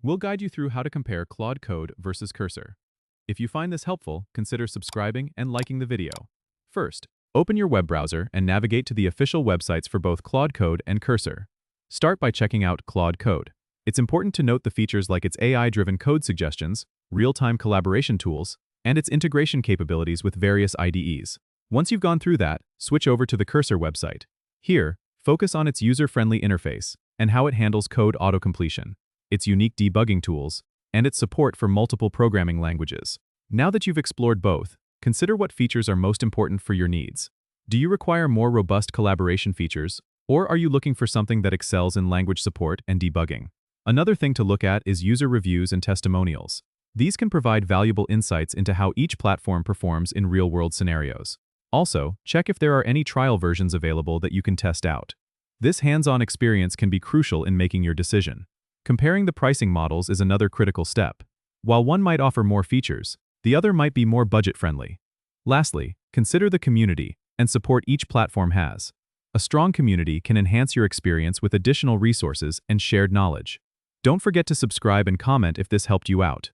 We'll guide you through how to compare Claude Code versus Cursor. If you find this helpful, consider subscribing and liking the video. First, open your web browser and navigate to the official websites for both Claude Code and Cursor. Start by checking out Claude Code. It's important to note the features like its AI-driven code suggestions, real-time collaboration tools, and its integration capabilities with various IDEs. Once you've gone through that, switch over to the Cursor website. Here, focus on its user-friendly interface and how it handles code auto-completion, its unique debugging tools, and its support for multiple programming languages. Now that you've explored both, consider what features are most important for your needs. Do you require more robust collaboration features, or are you looking for something that excels in language support and debugging? Another thing to look at is user reviews and testimonials. These can provide valuable insights into how each platform performs in real-world scenarios. Also, check if there are any trial versions available that you can test out. This hands-on experience can be crucial in making your decision. Comparing the pricing models is another critical step. While one might offer more features, the other might be more budget-friendly. Lastly, consider the community and support each platform has. A strong community can enhance your experience with additional resources and shared knowledge. Don't forget to subscribe and comment if this helped you out.